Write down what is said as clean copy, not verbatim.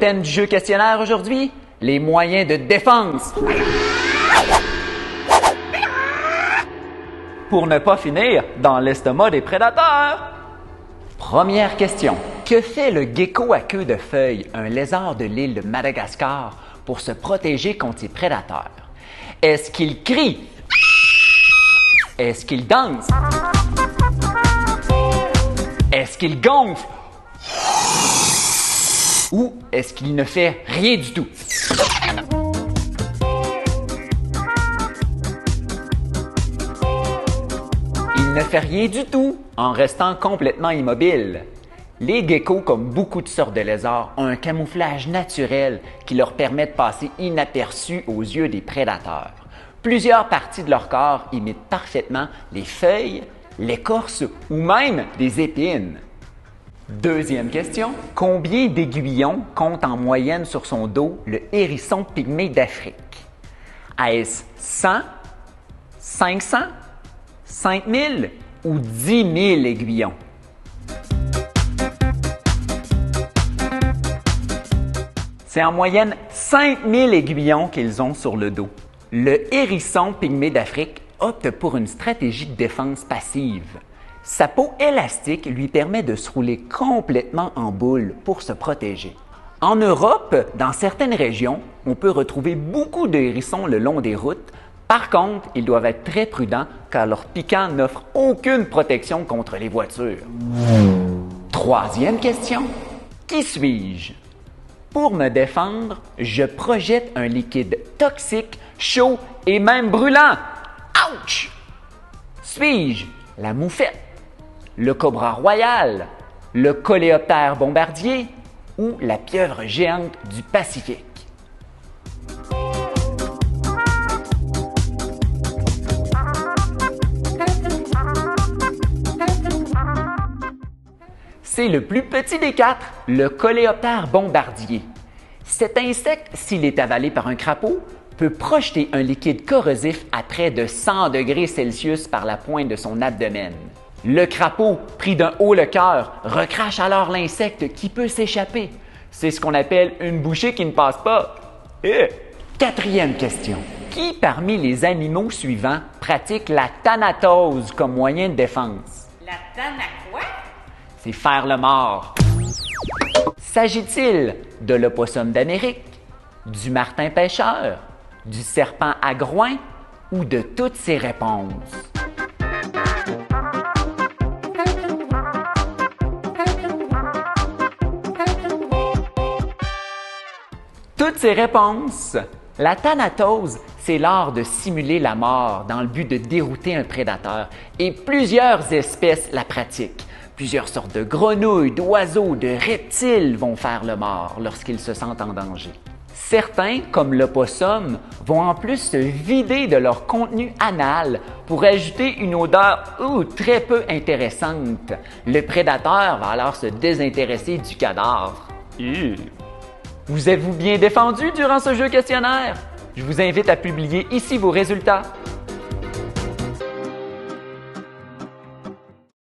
thème du jeu questionnaire aujourd'hui? Les moyens de défense. Pour ne pas finir dans l'estomac des prédateurs. Première question. Que fait le gecko à queue de feuille, un lézard de l'île de Madagascar, pour se protéger contre ses prédateurs? Est-ce qu'il crie? Est-ce qu'il danse? Est-ce qu'il gonfle? Ou est-ce qu'il ne fait rien du tout? Il ne fait rien du tout en restant complètement immobile. Les geckos, comme beaucoup de sortes de lézards, ont un camouflage naturel qui leur permet de passer inaperçus aux yeux des prédateurs. Plusieurs parties de leur corps imitent parfaitement les feuilles, l'écorce ou même des épines. Deuxième question. Combien d'aiguillons compte en moyenne sur son dos le hérisson pygmée d'Afrique? Est-ce 100, 500, 5000 ou 10 000 aiguillons? C'est en moyenne 5000 aiguillons qu'ils ont sur le dos. Le hérisson pygmée d'Afrique opte pour une stratégie de défense passive. Sa peau élastique lui permet de se rouler complètement en boule pour se protéger. En Europe, dans certaines régions, on peut retrouver beaucoup de hérissons le long des routes. Par contre, ils doivent être très prudents car leur piquant n'offre aucune protection contre les voitures. Troisième question. Qui suis-je? Pour me défendre, je projette un liquide toxique, chaud et même brûlant. Ouch! Suis-je la moufette, le cobra royal, le coléoptère bombardier ou la pieuvre géante du Pacifique? C'est le plus petit des quatre, le coléoptère bombardier. Cet insecte, s'il est avalé par un crapaud, peut projeter un liquide corrosif à près de 100 degrés Celsius par la pointe de son abdomen. Le crapaud, pris d'un haut le cœur, recrache alors l'insecte qui peut s'échapper. C'est ce qu'on appelle une bouchée qui ne passe pas. Quatrième question. Qui parmi les animaux suivants pratique la thanatose comme moyen de défense? La tana quoi? C'est faire le mort. S'agit-il de l'opossum d'Amérique, du martin pêcheur, du serpent à groin ou de toutes ces réponses? Toutes ces réponses. La thanatose, c'est l'art de simuler la mort dans le but de dérouter un prédateur et plusieurs espèces la pratiquent. Plusieurs sortes de grenouilles, d'oiseaux, de reptiles vont faire le mort lorsqu'ils se sentent en danger. Certains, comme l'opossum, vont en plus se vider de leur contenu anal pour ajouter une odeur très peu intéressante. Le prédateur va alors se désintéresser du cadavre. Vous êtes-vous bien défendu durant ce jeu questionnaire? Je vous invite à publier ici vos résultats.